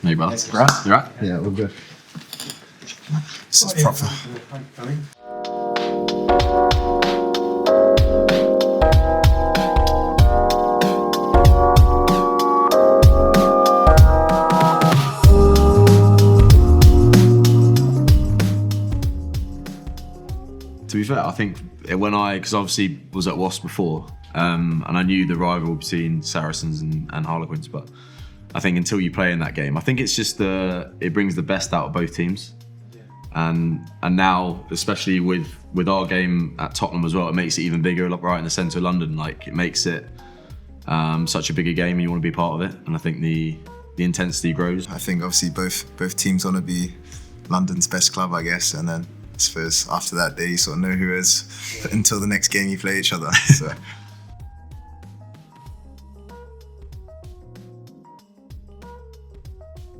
No, brother. You right? Yeah, all good. This is proper. To be fair, I think because obviously was at Wasp before, and I knew the rival between Saracens and Harlequins, but I think until you play in that game, I think it's just it brings the best out of both teams. And now, especially with our game at Tottenham as well, it makes it even bigger, like right in the centre of London. Like it makes it such a bigger game, and you want to be part of it. And I think the intensity grows. I think obviously both teams want to be London's best club, I guess, and then I suppose after that day you sort of know who is until the next game you play each other. So.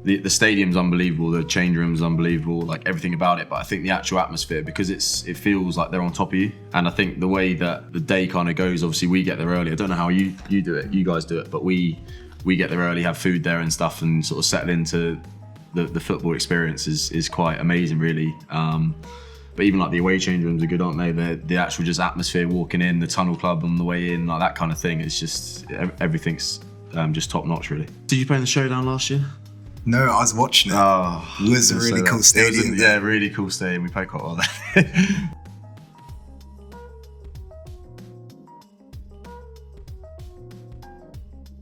The stadium's unbelievable, the change room's unbelievable, like everything about it. But I think the actual atmosphere, because it feels like they're on top of you. And I think the way that the day kind of goes, obviously we get there early. I don't know how you do it, you guys do it, but we get there early, have food there and stuff, and sort of settle into the football experience is quite amazing, really. But even like the away change rooms are good, aren't they? The actual just atmosphere walking in, the tunnel club on the way in, like that kind of thing. It's just everything's just top notch, really. Did you play in the Showdown last year? No, I was watching it. Oh, it was a really cool stadium. Yeah, really cool stadium. We played quite well there.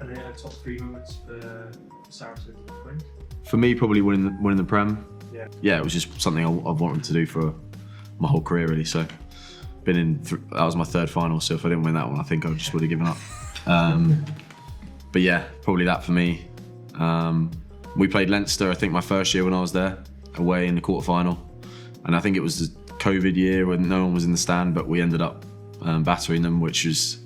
Are there top 3 moments for Saracens and Quinn? For me, probably winning the Prem. Yeah. Yeah, it was just something I've wanted to do for my whole career, really. So, been in. That was my 3rd final. So if I didn't win that one, I think I just would have given up. But yeah, probably that for me. We played Leinster, I think, my first year when I was there, away in the quarterfinal, and I think it was the COVID year when no one was in the stand, but we ended up battering them, which was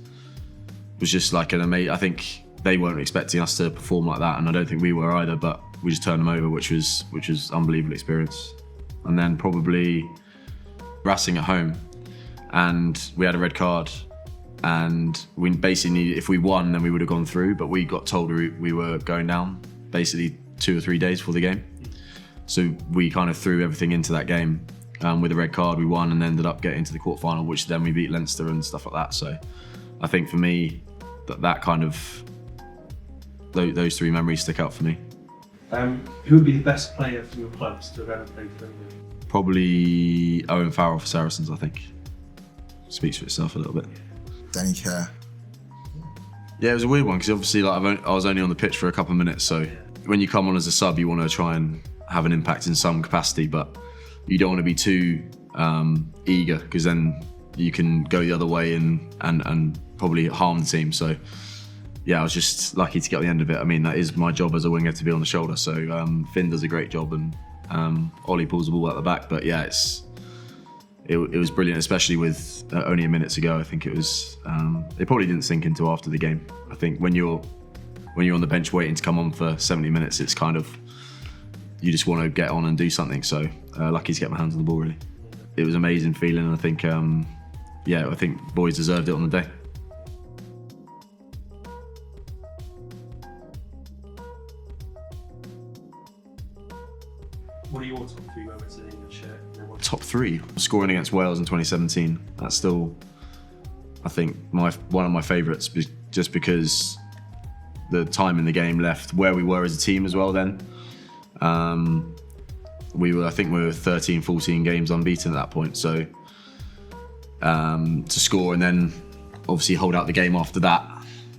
just like an amazing. I think they weren't expecting us to perform like that, and I don't think we were either. But we just turned them over, which was unbelievable experience. And then probably Racing at home, and we had a red card, and we basically needed, if we won, then we would have gone through. But we got told we were going down, basically 2 or 3 days before the game. So we kind of threw everything into that game. With a red card, we won and ended up getting to the quarterfinal, which then we beat Leinster and stuff like that. So I think for me, that kind of, those 3 memories stick out for me. Who would be the best player from your clubs to have ever played for England? Probably Owen Farrell for Saracens, I think. Speaks for itself a little bit. Danny Kerr. Yeah, it was a weird one because obviously I was only on the pitch for a couple of minutes, so when you come on as a sub, you want to try and have an impact in some capacity, but you don't want to be too eager because then you can go the other way and probably harm the team. So yeah, I was just lucky to get to the end of it. I mean, that is my job as a winger to be on the shoulder, so Finn does a great job and Ollie pulls the ball out the back, but yeah, it was brilliant, especially with only a minute to go. I think it was. It probably didn't sink into after the game. I think when you're on the bench waiting to come on for 70 minutes, it's kind of, you just want to get on and do something. So lucky to get my hands on the ball. Really, it was an amazing feeling. And I think, I think boys deserved it on the day. What are your top 3 moments in England shirt? Top 3, scoring against Wales in 2017. That's still, I think, one of my favourites, just because the time in the game left where we were as a team as well. Then we were 13, 14 games unbeaten at that point. So to score and then obviously hold out the game after that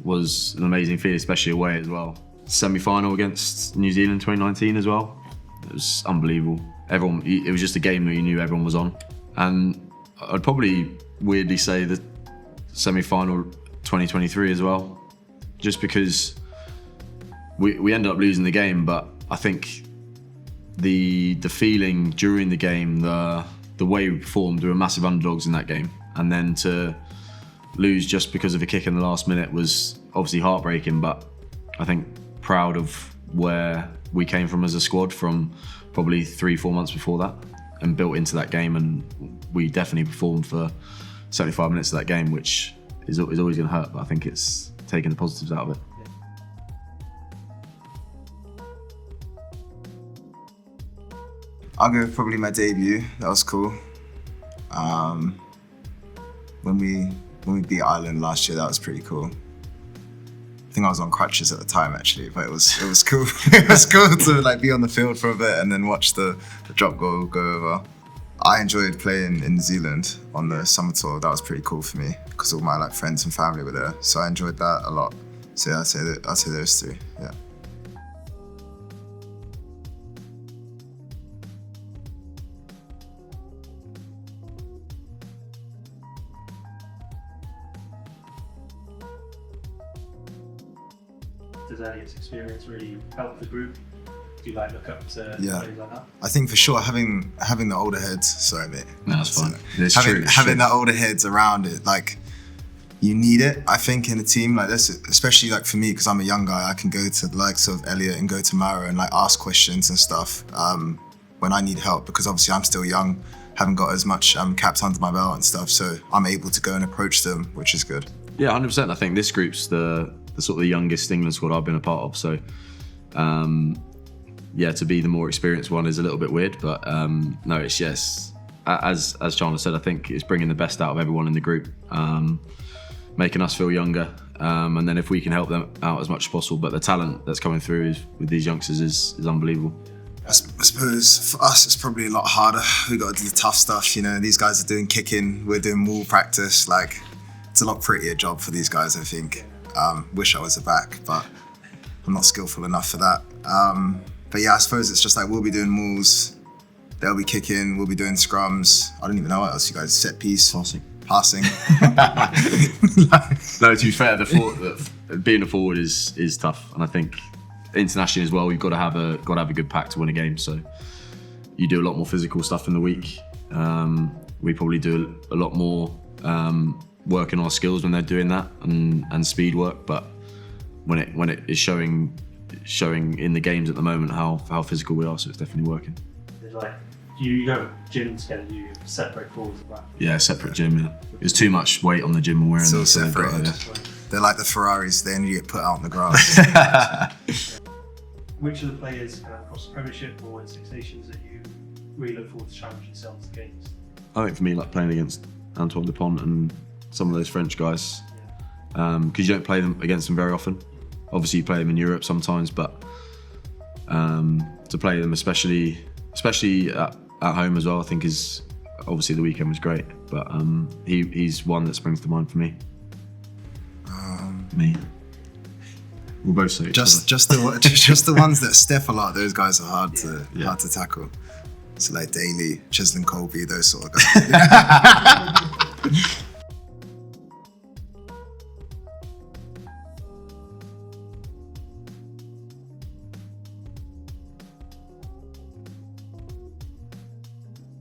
was an amazing feeling, especially away as well. Semi-final against New Zealand 2019 as well. It was unbelievable. It was just a game that you knew everyone was on. And I'd probably weirdly say the semi-final 2023 as well, just because we ended up losing the game, but I think the feeling during the game, the way we performed, we were massive underdogs in that game, and then to lose just because of a kick in the last minute was obviously heartbreaking, but I think proud of where we came from as a squad from probably 3-4 months before that and built into that game, and we definitely performed for 75 minutes of that game, which is always going to hurt, but I think it's taking the positives out of it. I'll go with probably my debut. That was cool. When we beat Ireland last year, that was pretty cool. I think I was on crutches at the time actually, but it was cool. It was cool to like be on the field for a bit and then watch the drop goal go over. I enjoyed playing in New Zealand on the summer tour. That was pretty cool for me because all my like friends and family were there, so I enjoyed that a lot. So yeah, I'd say those three. Yeah. Does Elliot's experience really help the group? Do you like look up to players like that? I think for sure having the older heads. Sorry, mate. No, that's fine. Having the older heads around it, like you need it. I think in a team like this, especially like for me, because I'm a young guy, I can go to the likes of Elliot and go to Mara and like ask questions and stuff when I need help. Because obviously I'm still young, haven't got as much caps under my belt and stuff, so I'm able to go and approach them, which is good. Yeah, 100%. I think this group's the sort of the youngest England squad I've been a part of. So, yeah, to be the more experienced one is a little bit weird, but no, it's yes. As Chandler said, I think it's bringing the best out of everyone in the group, making us feel younger, and then if we can help them out as much as possible. But the talent that's coming through with these youngsters is unbelievable. I suppose for us it's probably a lot harder. We got to do the tough stuff. You know, these guys are doing kicking, we're doing wall practice. Like, it's a lot prettier job for these guys, I think. Wish I was a back, but I'm not skillful enough for that. But yeah, I suppose it's just like we'll be doing mauls, they'll be kicking, we'll be doing scrums. I don't even know what else you guys, set piece. Passing. No, to be fair, being a forward is tough, and I think internationally as well, we've got to have a good pack to win a game. So you do a lot more physical stuff in the week. We probably do a lot more working on our skills when they're doing that and speed work. But when it is showing in the games at the moment how physical we are, so it's definitely working. It's like you go to gym together, you separate forwards and back. Yeah, separate gym. Yeah. There's too much weight on the gym when we're So in separated. They're like the Ferraris, they only get put out on the grass. Which of the players across the Premiership or in Six Nations that you really look forward to challenge yourselves against? I think for me, like playing against Antoine Dupont and some of those French guys, because you don't play them against them very often. Obviously, you play them in Europe sometimes, but to play them, especially at home as well, I think is obviously the weekend was great. But he's one that springs to mind for me. Me. We'll both say just the ones that step a lot. Those guys are hard to tackle. So like Daly, Cheslin Colby, those sort of guys.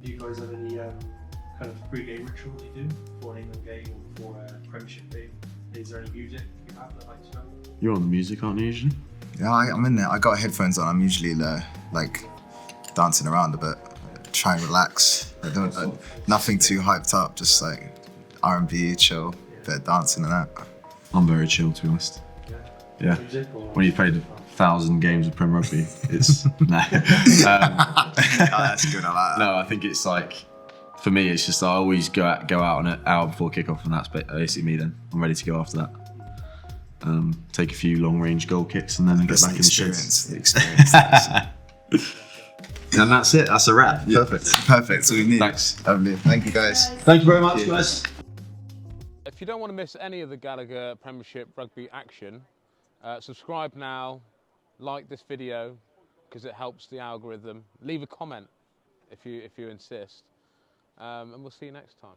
Do you guys have any kind of pre-game ritual you do before an England game or before a Premiership game? Is there any music you have that likes to? You're on the music, aren't you, usually? Yeah, I'm in there. I got headphones on. I'm usually like dancing around a bit, try and relax. Nothing too hyped up, just like R&B, chill, bit of dancing and that. I'm very chill, to be honest. Yeah. When you played 1,000 games of Prem Rugby, it's no. That's good. I like that. No, I think it's like, for me, it's just I always go out on an hour before kickoff, and that's basically me. Then I'm ready to go after that. Take a few long-range goal kicks, and then get back in the sheds. The experience. And that's it. That's a wrap. Yeah. Perfect. That's all we need. Thanks. Lovely. Thank you, guys. Thank you very much, guys. If you don't want to miss any of the Gallagher Premiership Rugby action, subscribe now, like this video because it helps the algorithm. Leave a comment if you insist, and we'll see you next time.